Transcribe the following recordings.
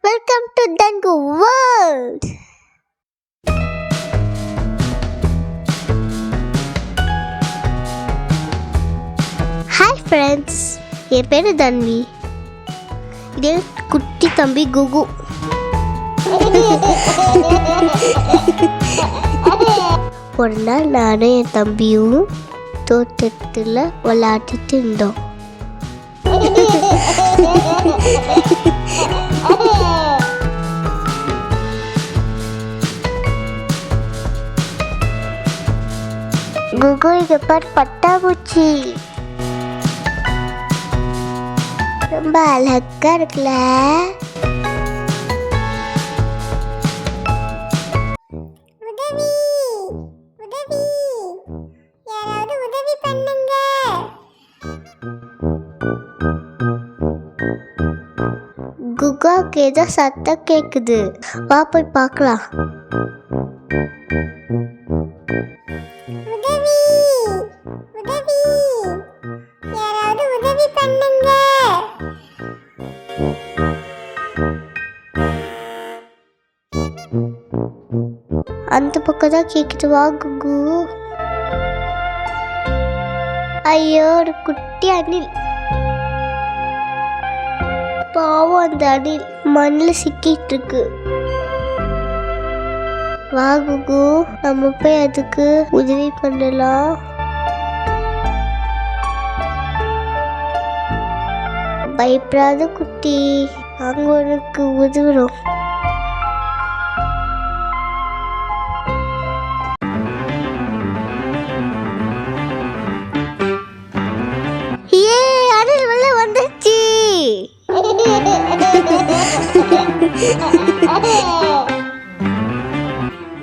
Welcome to தங்கு world. Hi friends, என் பேர் தன்வி. இது குட்டி தம்பி குகு. ஒரு நாள் நானும் என் தம்பியும் தோட்டத்தில் விளையாடிட்டு இருந்தோம். குகு, இங்க பாரு பட்டாம்பூச்சி. ரொம்ப அழகா இருக்குல்ல? குகாவுக்கு ஏதோ சத்தம் கேக்குது, வா போய் பார்க்கலாம். அந்த பக்கம் தான் கேக்குது, வா குகு. ஐயோ, ஒரு குட்டி அணில். பாவம், அந்த அணில் மண்ணில் சிக்கிட்டு இருக்கு. வா குகு, நம்ம போய் அதுக்கு உதவி பண்ணலாம். பயப்படாத குட்டி, அங்க உனக்கு உதவுறோம்.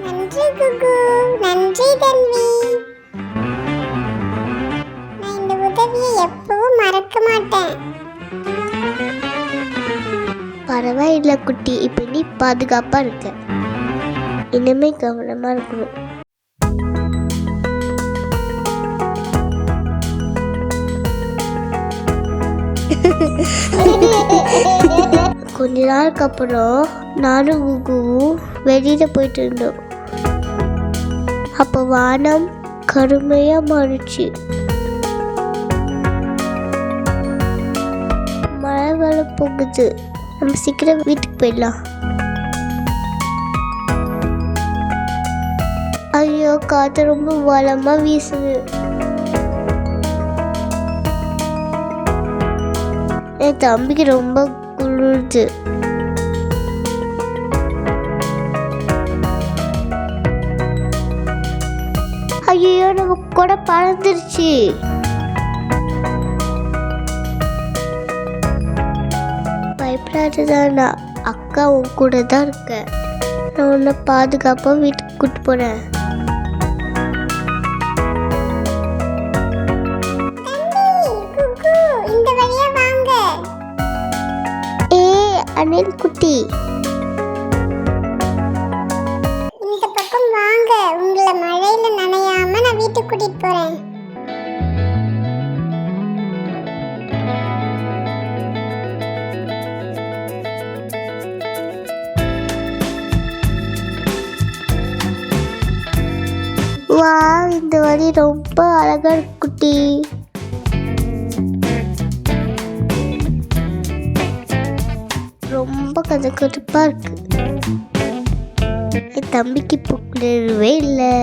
நன்றி குகு, நன்றி தன்வி. நான் இந்த உதவியை எப்பவும் மறக்க மாட்டேன். பரவாயில்ல குட்டி, இப்ப நீ பாதுகாப்பா இருக்க. இனிமே கவனமா இருக்கணும். கொஞ்ச நாளுக்கு அப்புறம் நானும் குகுவும் வெளியில போயிட்டு இருந்தோம். அப்போ வானம் கருமையா மாறிச்சு. மழை வர போகுது, நம்ம சீக்கிரம் வீட்டுக்கு போயிடலாம். ஐயோ, காத்து ரொம்ப பலமா வீசுது. என் தம்பிக்கு ரொம்ப குளிருது. ஐயோ, நம்ம கூட பறந்துருச்சு. பயப்படாததானா, அக்கா உன் கூட தான் இருக்க. நான் உன்னை பாதுகாப்பா வீட்டுக்கு கூட்டு போறேன். அணில் குட்டி, இந்த பக்கம் வாங்க, உங்களை மழையில நனையாம நான் வீட்டுக்கு கூட்டிட்டு போறேன். வா, இந்த வழி ரொம்ப அழகா இருக்கு குட்டி. ரொம்ப கதகதப்பா இருக்கு. என் தம்பிக்கு இப்போ குளிரவே இல்லை.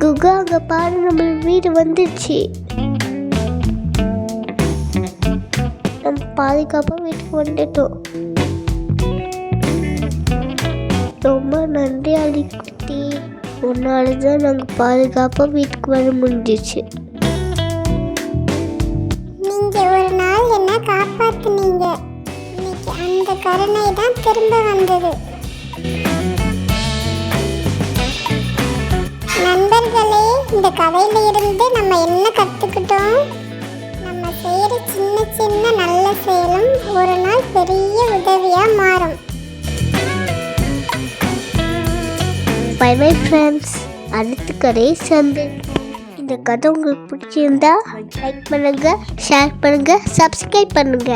குகு, அங்க பாரு, நம்ம வீடு வந்துடுச்சு. நம்ம பாதுகாப்பா வீட்டுக்கு வந்துட்டோம். ரொம்ப நன்றி அலிக்குட்டி, உன்னால தான் நாங்கள் பாதுகாப்பாக வீட்டுக்கு வர முடிஞ்சிச்சு. நீங்க ஒரு நாள் என்ன காப்பாத்துனீங்க. இன்னைக்கு அந்த கருணை தான் திரும்ப வந்தது. நண்பர்களே, இந்த கதையில இருந்து நம்ம என்ன கத்துக்கிட்டோம்? நம்ம செய்யற சின்ன சின்ன நல்ல செயலும் ஒரு நாள் பெரிய உதவியா மாறும். Bye bye friends. அடுத்த கதை சந்திப்போம். இந்த கதை உங்களுக்கு பிடிச்சிருந்தா லைக் பண்ணுங்க, ஷேர் பண்ணுங்க, சப்ஸ்கிரைப் பண்ணுங்க.